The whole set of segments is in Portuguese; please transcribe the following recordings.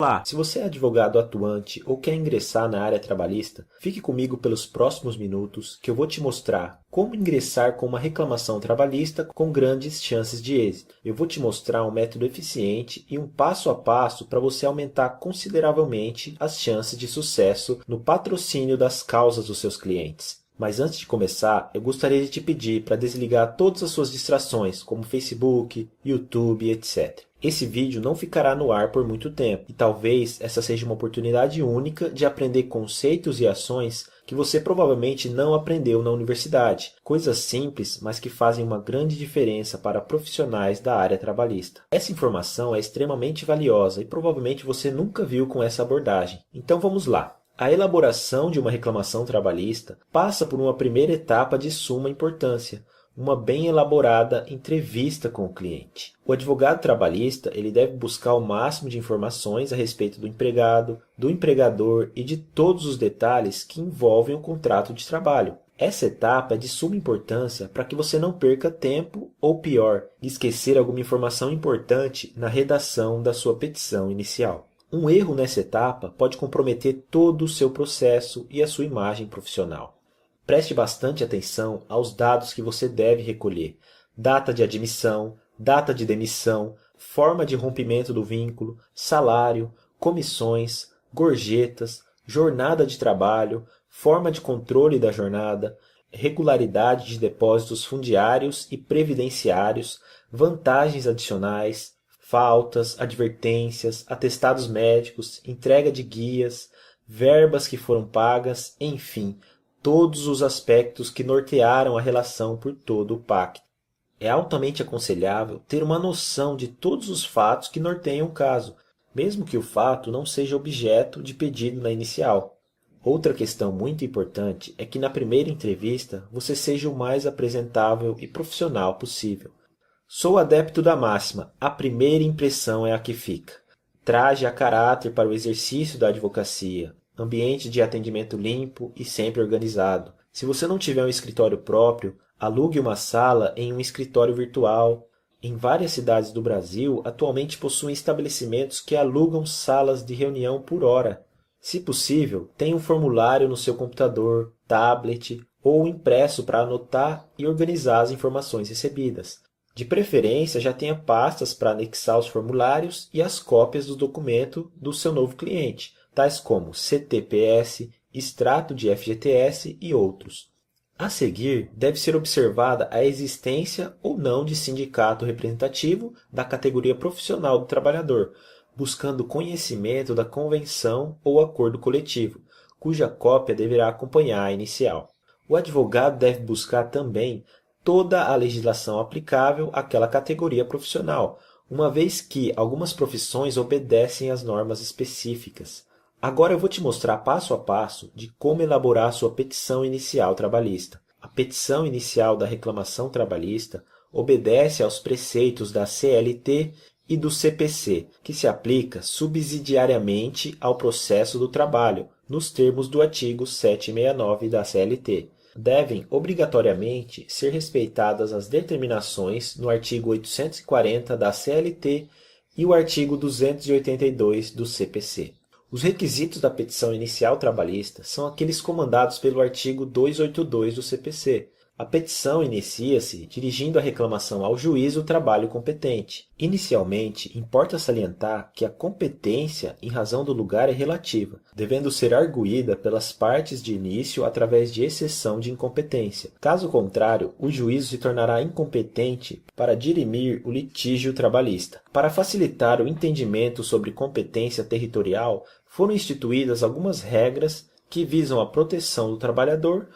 Olá, se você é advogado atuante ou quer ingressar na área trabalhista, fique comigo pelos próximos minutos que eu vou te mostrar como ingressar com uma reclamação trabalhista com grandes chances de êxito. Eu vou te mostrar um método eficiente e um passo a passo para você aumentar consideravelmente as chances de sucesso no patrocínio das causas dos seus clientes. Mas antes de começar, eu gostaria de te pedir para desligar todas as suas distrações, como Facebook, YouTube, etc. Esse vídeo não ficará no ar por muito tempo, e talvez essa seja uma oportunidade única de aprender conceitos e ações que você provavelmente não aprendeu na universidade. Coisas simples, mas que fazem uma grande diferença para profissionais da área trabalhista. Essa informação é extremamente valiosa e provavelmente você nunca viu com essa abordagem. Então vamos lá. A elaboração de uma reclamação trabalhista passa por uma primeira etapa de suma importância, uma bem elaborada entrevista com o cliente. O advogado trabalhista ele deve buscar o máximo de informações a respeito do empregado, do empregador e de todos os detalhes que envolvem o contrato de trabalho. Essa etapa é de suma importância para que você não perca tempo ou, pior, esquecer alguma informação importante na redação da sua petição inicial. Um erro nessa etapa pode comprometer todo o seu processo e a sua imagem profissional. Preste bastante atenção aos dados que você deve recolher: data de admissão, data de demissão, forma de rompimento do vínculo, salário, comissões, gorjetas, jornada de trabalho, forma de controle da jornada, regularidade de depósitos fundiários e previdenciários, vantagens adicionais, faltas, advertências, atestados médicos, entrega de guias, verbas que foram pagas, enfim, todos os aspectos que nortearam a relação por todo o pacto. É altamente aconselhável ter uma noção de todos os fatos que norteiam o caso, mesmo que o fato não seja objeto de pedido na inicial. Outra questão muito importante é que na primeira entrevista você seja o mais apresentável e profissional possível. Sou adepto da máxima: a primeira impressão é a que fica. Traje a caráter para o exercício da advocacia, ambiente de atendimento limpo e sempre organizado. Se você não tiver um escritório próprio, alugue uma sala em um escritório virtual. Em várias cidades do Brasil, atualmente possuem estabelecimentos que alugam salas de reunião por hora. Se possível, tenha um formulário no seu computador, tablet ou impresso para anotar e organizar as informações recebidas. De preferência, já tenha pastas para anexar os formulários e as cópias do documento do seu novo cliente, tais como CTPS, extrato de FGTS e outros. A seguir, deve ser observada a existência ou não de sindicato representativo da categoria profissional do trabalhador, buscando conhecimento da convenção ou acordo coletivo, cuja cópia deverá acompanhar a inicial. O advogado deve buscar também toda a legislação aplicável àquela categoria profissional, uma vez que algumas profissões obedecem às normas específicas. Agora eu vou te mostrar passo a passo de como elaborar sua petição inicial trabalhista. A petição inicial da reclamação trabalhista obedece aos preceitos da CLT e do CPC, que se aplica subsidiariamente ao processo do trabalho, nos termos do artigo 769 da CLT. Devem obrigatoriamente ser respeitadas as determinações no artigo 840 da CLT e o artigo 282 do CPC. Os requisitos da petição inicial trabalhista são aqueles comandados pelo artigo 282 do CPC. A petição inicia-se dirigindo a reclamação ao juiz do trabalho competente. Inicialmente, importa salientar que a competência em razão do lugar é relativa, devendo ser arguída pelas partes de início através de exceção de incompetência. Caso contrário, o juízo se tornará incompetente para dirimir o litígio trabalhista. Para facilitar o entendimento sobre competência territorial, foram instituídas algumas regras que visam a proteção do trabalhador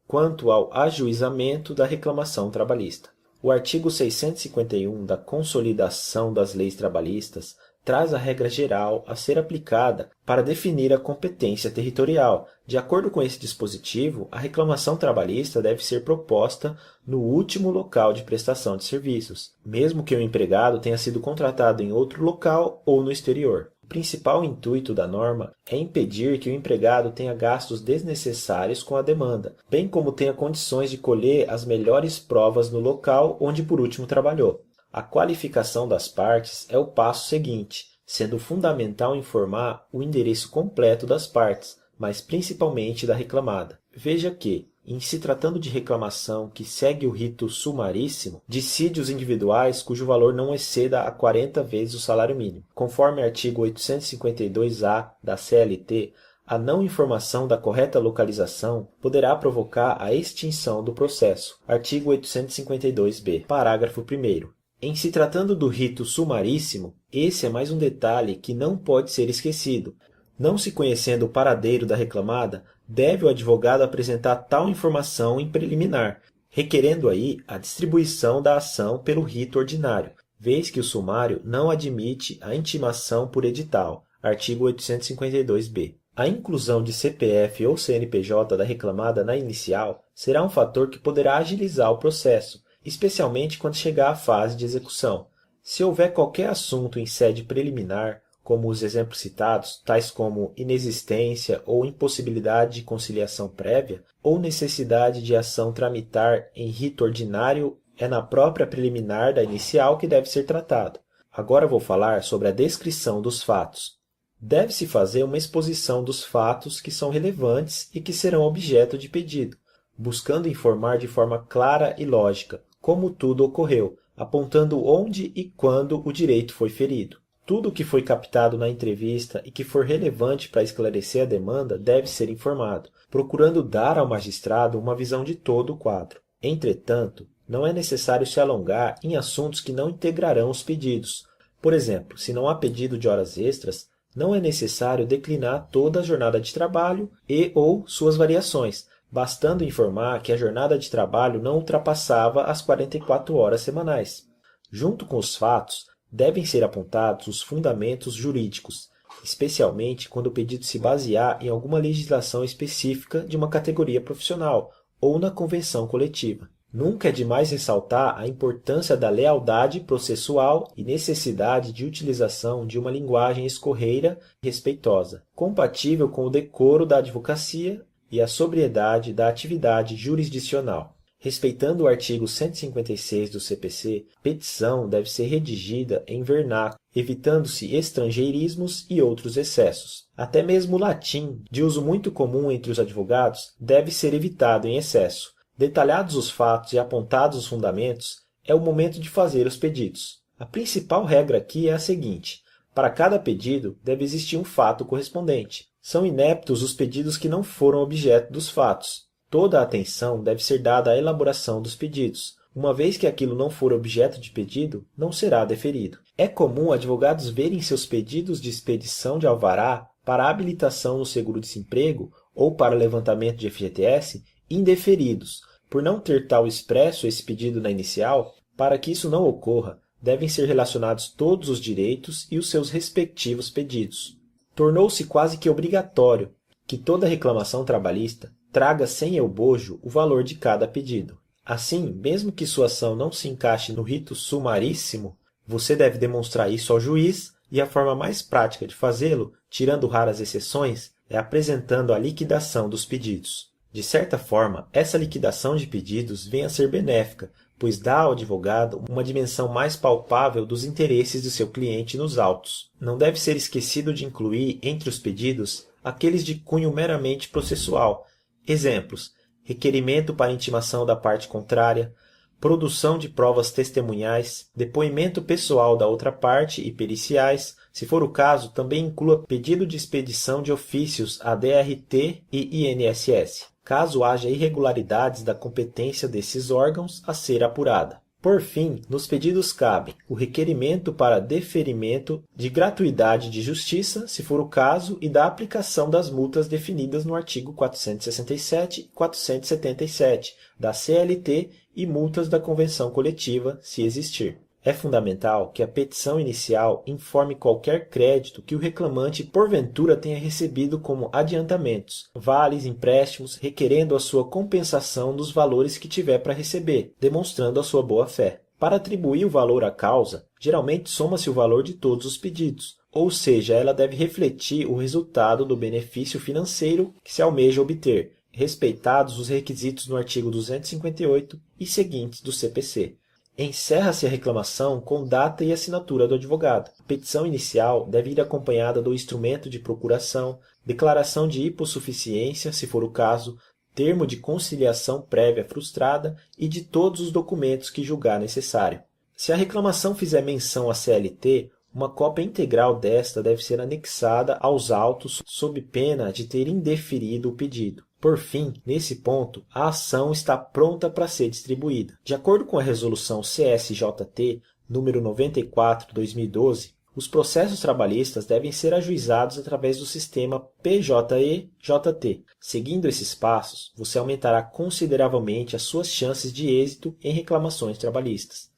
quanto ao ajuizamento da reclamação trabalhista. O artigo 651 da Consolidação das Leis Trabalhistas traz a regra geral a ser aplicada para definir a competência territorial. De acordo com esse dispositivo, a reclamação trabalhista deve ser proposta no último local de prestação de serviços, mesmo que o empregado tenha sido contratado em outro local ou no exterior. O principal intuito da norma é impedir que o empregado tenha gastos desnecessários com a demanda, bem como tenha condições de colher as melhores provas no local onde por último trabalhou. A qualificação das partes é o passo seguinte, sendo fundamental informar o endereço completo das partes, mas principalmente da reclamada. Veja que, em se tratando de reclamação que segue o rito sumaríssimo, dissídios individuais cujo valor não exceda a 40 vezes o salário mínimo. Conforme artigo 852-A da CLT, a não informação da correta localização poderá provocar a extinção do processo. Artigo 852-B, parágrafo 1º. Em se tratando do rito sumaríssimo, esse é mais um detalhe que não pode ser esquecido. Não se conhecendo o paradeiro da reclamada, deve o advogado apresentar tal informação em preliminar, requerendo aí a distribuição da ação pelo rito ordinário, vez que o sumário não admite a intimação por edital. Artigo 852-B. A inclusão de CPF ou CNPJ da reclamada na inicial será um fator que poderá agilizar o processo, especialmente quando chegar à fase de execução. Se houver qualquer assunto em sede preliminar, como os exemplos citados, tais como inexistência ou impossibilidade de conciliação prévia, ou necessidade de ação tramitar em rito ordinário, é na própria preliminar da inicial que deve ser tratado. Agora vou falar sobre a descrição dos fatos. Deve-se fazer uma exposição dos fatos que são relevantes e que serão objeto de pedido, buscando informar de forma clara e lógica como tudo ocorreu, apontando onde e quando o direito foi ferido. Tudo o que foi captado na entrevista e que for relevante para esclarecer a demanda deve ser informado, procurando dar ao magistrado uma visão de todo o quadro. Entretanto, não é necessário se alongar em assuntos que não integrarão os pedidos. Por exemplo, se não há pedido de horas extras, não é necessário declinar toda a jornada de trabalho e ou suas variações, bastando informar que a jornada de trabalho não ultrapassava as 44 horas semanais. Junto com os fatos, devem ser apontados os fundamentos jurídicos, especialmente quando o pedido se basear em alguma legislação específica de uma categoria profissional ou na convenção coletiva. Nunca é demais ressaltar a importância da lealdade processual e necessidade de utilização de uma linguagem escorreira e respeitosa, compatível com o decoro da advocacia e a sobriedade da atividade jurisdicional. Respeitando o artigo 156 do CPC, petição deve ser redigida em vernáculo, evitando-se estrangeirismos e outros excessos. Até mesmo o latim, de uso muito comum entre os advogados, deve ser evitado em excesso. Detalhados os fatos e apontados os fundamentos, é o momento de fazer os pedidos. A principal regra aqui é a seguinte: para cada pedido, deve existir um fato correspondente. São ineptos os pedidos que não foram objeto dos fatos. Toda a atenção deve ser dada à elaboração dos pedidos. Uma vez que aquilo não for objeto de pedido, não será deferido. É comum advogados verem seus pedidos de expedição de alvará para habilitação no seguro-desemprego ou para levantamento de FGTS indeferidos, por não ter tal expresso esse pedido na inicial. Para que isso não ocorra, devem ser relacionados todos os direitos e os seus respectivos pedidos. Tornou-se quase que obrigatório que toda reclamação trabalhista traga sem eubojo o valor de cada pedido. Assim, mesmo que sua ação não se encaixe no rito sumaríssimo, você deve demonstrar isso ao juiz, e a forma mais prática de fazê-lo, tirando raras exceções, é apresentando a liquidação dos pedidos. De certa forma, essa liquidação de pedidos vem a ser benéfica, pois dá ao advogado uma dimensão mais palpável dos interesses do seu cliente nos autos. Não deve ser esquecido de incluir entre os pedidos aqueles de cunho meramente processual. Exemplos: requerimento para intimação da parte contrária, produção de provas testemunhais, depoimento pessoal da outra parte e periciais. Se for o caso, também inclua pedido de expedição de ofícios a DRT e INSS, caso haja irregularidades da competência desses órgãos a ser apurada. Por fim, nos pedidos cabe o requerimento para deferimento de gratuidade de justiça, se for o caso, e da aplicação das multas definidas no artigo 467 e 477 da CLT e multas da convenção coletiva, se existir. É fundamental que a petição inicial informe qualquer crédito que o reclamante porventura tenha recebido como adiantamentos, vales, empréstimos, requerendo a sua compensação dos valores que tiver para receber, demonstrando a sua boa-fé. Para atribuir o valor à causa, geralmente soma-se o valor de todos os pedidos, ou seja, ela deve refletir o resultado do benefício financeiro que se almeja obter, respeitados os requisitos no artigo 258 e seguintes do CPC. Encerra-se a reclamação com data e assinatura do advogado. A petição inicial deve ir acompanhada do instrumento de procuração, declaração de hipossuficiência, se for o caso, termo de conciliação prévia frustrada e de todos os documentos que julgar necessário. Se a reclamação fizer menção à CLT, uma cópia integral desta deve ser anexada aos autos sob pena de ter indeferido o pedido. Por fim, nesse ponto, a ação está pronta para ser distribuída. De acordo com a resolução CSJT número 94/2012, os processos trabalhistas devem ser ajuizados através do sistema PJE-JT. Seguindo esses passos, você aumentará consideravelmente as suas chances de êxito em reclamações trabalhistas.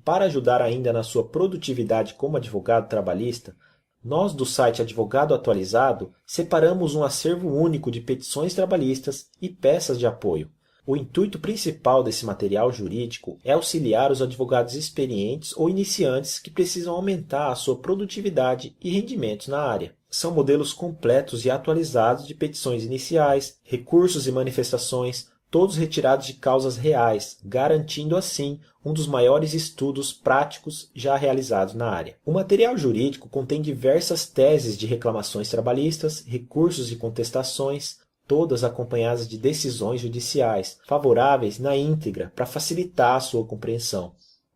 Para ajudar ainda na sua produtividade como advogado trabalhista, nós do site Advogado Atualizado separamos um acervo único de petições trabalhistas e peças de apoio. O intuito principal desse material jurídico é auxiliar os advogados experientes ou iniciantes que precisam aumentar a sua produtividade e rendimentos na área. São modelos completos e atualizados de petições iniciais, recursos e manifestações, todos retirados de causas reais, garantindo assim um dos maiores estudos práticos já realizados na área. O material jurídico contém diversas teses de reclamações trabalhistas, recursos e contestações, todas acompanhadas de decisões judiciais, favoráveis na íntegra para facilitar a sua compreensão.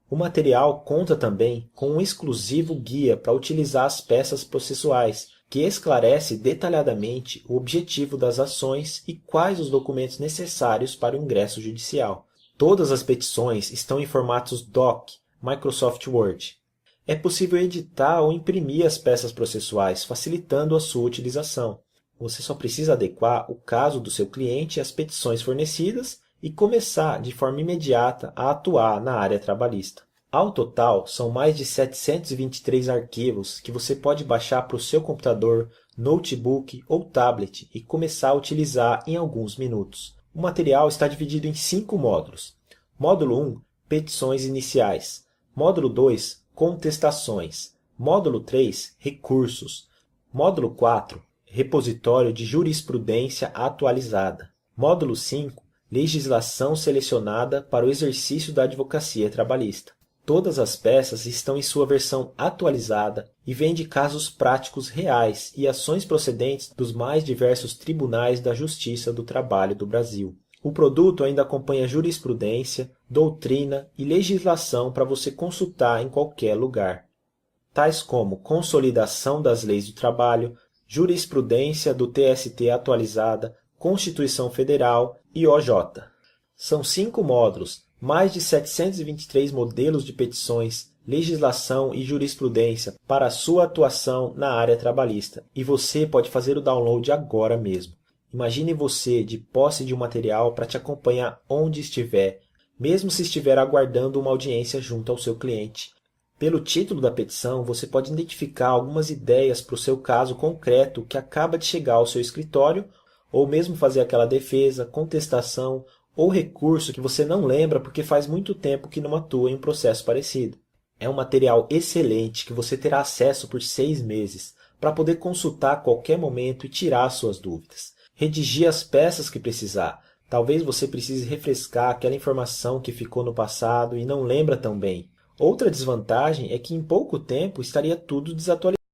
O material conta também com um exclusivo guia para utilizar as peças processuais, que esclarece detalhadamente o objetivo das ações e quais os documentos necessários para o ingresso judicial. Todas as petições estão em formatos DOC, Microsoft Word. É possível editar ou imprimir as peças processuais, facilitando a sua utilização. Você só precisa adequar o caso do seu cliente às petições fornecidas e começar de forma imediata a atuar na área trabalhista. Ao total, são mais de 723 arquivos que você pode baixar para o seu computador, notebook ou tablet e começar a utilizar em alguns minutos. O material está dividido em 5 módulos. Módulo 1, petições iniciais. Módulo 2, contestações. Módulo 3, recursos. Módulo 4, repositório de jurisprudência atualizada. Módulo 5, legislação selecionada para o exercício da advocacia trabalhista. Todas as peças estão em sua versão atualizada e vêm de casos práticos reais e ações procedentes dos mais diversos tribunais da Justiça do Trabalho do Brasil. O produto ainda acompanha jurisprudência, doutrina e legislação para você consultar em qualquer lugar, tais como Consolidação das Leis do Trabalho, Jurisprudência do TST atualizada, Constituição Federal e OJ. São 5 módulos, mais de 723 modelos de petições, legislação e jurisprudência para a sua atuação na área trabalhista. E você pode fazer o download agora mesmo. Imagine você de posse de um material para te acompanhar onde estiver, mesmo se estiver aguardando uma audiência junto ao seu cliente. Pelo título da petição, você pode identificar algumas ideias para o seu caso concreto que acaba de chegar ao seu escritório, ou mesmo fazer aquela defesa, contestação ou recurso que você não lembra porque faz muito tempo que não atua em um processo parecido. É um material excelente que você terá acesso por 6 meses, para poder consultar a qualquer momento e tirar suas dúvidas. Redigir as peças que precisar. Talvez você precise refrescar aquela informação que ficou no passado e não lembra tão bem. Outra desvantagem é que em pouco tempo estaria tudo desatualizado.